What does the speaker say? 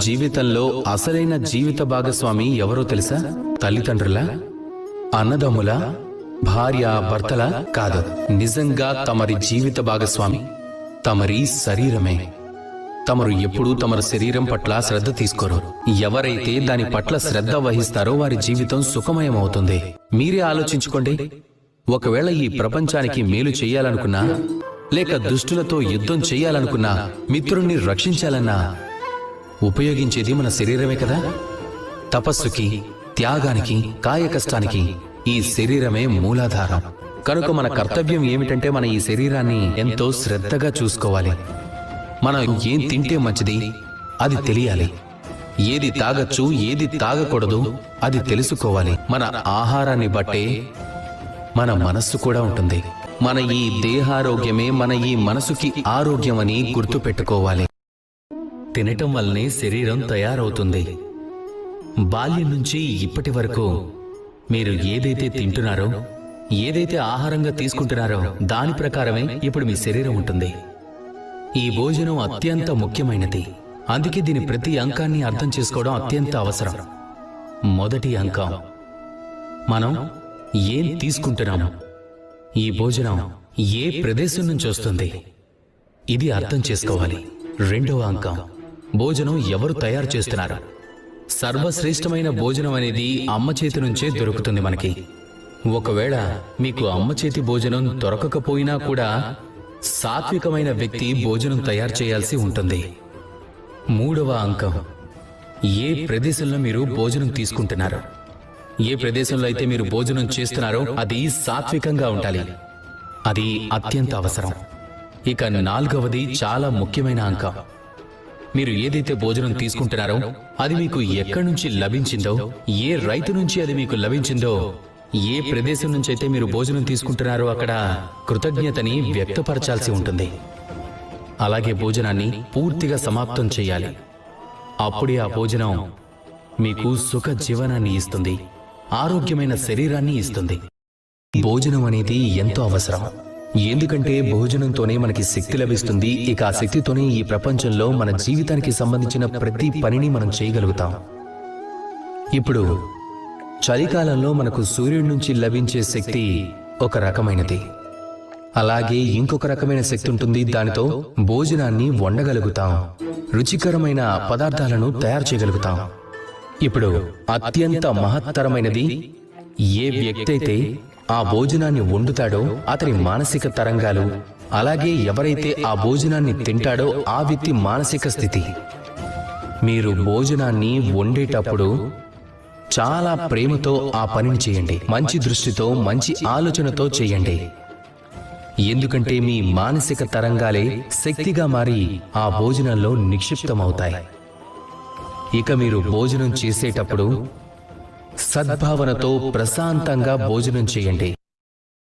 జీవితంలో అసలైన జీవిత భాగస్వామి ఎవరో తెలుసా? తల్లిదండ్రుల, అన్నదమ్ముల, భార్య భర్తల కాదు. నిజంగా తమరి జీవిత భాగస్వామి తమరి శరీరమే. తమరు ఎప్పుడూ తమరి శరీరం పట్ల శ్రద్ధ తీసుకోరు. ఎవరైతే దాని పట్ల శ్రద్ధ వహిస్తారో వారి జీవితం సుఖమయమవుతుంది. మీరే ఆలోచించుకోండి. ఒకవేళ ఈ ప్రపంచానికి మేలు చేయాలనుకున్నా, లేక దుష్టులతో యుద్ధం చేయాలనుకున్నా, మిత్రుణ్ణి రక్షించాలన్నా ఉపయోగించేది మన శరీరమే కదా. తపస్సుకి, త్యాగానికి, కాయ కష్టానికి ఈ శరీరమే మూలాధారం. కనుక మన కర్తవ్యం ఏమిటంటే మన ఈ శరీరాన్ని ఎంతో శ్రద్ధగా చూసుకోవాలి. మనం ఏం తింటే మంచిది అది తెలియాలి. ఏది తాగొచ్చు, ఏది తాగకూడదు అది తెలుసుకోవాలి. మన ఆహారాన్ని బట్టే మన మనస్సు కూడా ఉంటుంది. మన ఈ దేహారోగ్యమే మన ఈ మనసుకి ఆరోగ్యం అని గుర్తుపెట్టుకోవాలి. తినటం వల్లనే శరీరం తయారవుతుంది. బాల్యం నుంచి ఇప్పటి వరకు మీరు ఏదైతే తింటున్నారో, ఏదైతే ఆహారంగా తీసుకుంటున్నారో దాని ప్రకారమే ఇప్పుడు మీ శరీరం ఉంటుంది. ఈ భోజనం అత్యంత ముఖ్యమైనది. అందుకే దీని ప్రతి అంకాన్ని అర్థం చేసుకోవడం అత్యంత అవసరం. మొదటి అంకం, మనం ఏం తీసుకుంటున్నాము, ఈ భోజనం ఏ ప్రదేశం నుంచి వస్తుంది, ఇది అర్థం చేసుకోవాలి. రెండవ అంకం, భోజనం ఎవరు తయారు చేస్తున్నారు. సర్వశ్రేష్టమైన భోజనం అనేది అమ్మ చేతి నుంచే దొరుకుతుంది మనకి. ఒకవేళ మీకు అమ్మ చేతి భోజనం దొరకకపోయినా కూడా సాత్వికమైన వ్యక్తి భోజనం తయారు చేయాల్సి ఉంటుంది. మూడవ అంకం, ఏ ప్రదేశంలో మీరు భోజనం తీసుకుంటున్నారు, ఏ ప్రదేశంలో అయితే మీరు భోజనం చేస్తున్నారో అది సాత్వికంగా ఉండాలి. అది అత్యంత అవసరం. ఇక నాలుగవది చాలా ముఖ్యమైన అంకం, మీరు ఏదైతే భోజనం తీసుకుంటున్నారో అది మీకు ఎక్కడి నుంచి లభించిందో, ఏ రైతు నుంచి అది మీకు లభించిందో, ఏ ప్రదేశం నుంచి అయితే మీరు భోజనం తీసుకుంటున్నారో అక్కడ కృతజ్ఞతని వ్యక్తపరచాల్సి ఉంటుంది. అలాగే భోజనాన్ని పూర్తిగా సమాప్తం చేయాలి. అప్పుడే ఆ భోజనం మీకు సుఖ జీవనాన్ని ఇస్తుంది, ఆరోగ్యమైన శరీరాన్ని ఇస్తుంది. భోజనం అనేది ఎంతో అవసరం. ఎందుకంటే భోజనంతోనే మనకి శక్తి లభిస్తుంది. ఇక ఆ శక్తితోనే ఈ ప్రపంచంలో మన జీవితానికి సంబంధించిన ప్రతి పనిని మనం చేయగలుగుతాం. ఇప్పుడు చలికాలంలో మనకు సూర్యుడి నుంచి లభించే శక్తి ఒక రకమైనది. అలాగే ఇంకొక రకమైన శక్తి ఉంటుంది. దానితో భోజనాన్ని వండగలుగుతాం, రుచికరమైన పదార్థాలను తయారు చేయగలుగుతాం. ఇప్పుడు అత్యంత మహత్తరమైనది, ఏ వ్యక్తి అయితే ఆ భోజనాన్ని వండుతాడో అతని మానసిక తరంగాలు, అలాగే ఎవరైతే ఆ భోజనాన్ని తింటాడో ఆ వ్యక్తి మానసిక స్థితి. మీరు భోజనాన్ని వండేటప్పుడు చాలా ప్రేమతో ఆ పనిని చేయండి. మంచి దృష్టితో, మంచి ఆలోచనతో చేయండి. ఎందుకంటే మీ మానసిక తరంగాలే శక్తిగా మారి ఆ భోజనంలో నిక్షిప్తమవుతాయి. ఇక మీరు భోజనం చేసేటప్పుడు సద్భావనతో ప్రశాంతంగా భోజనం చేయండి.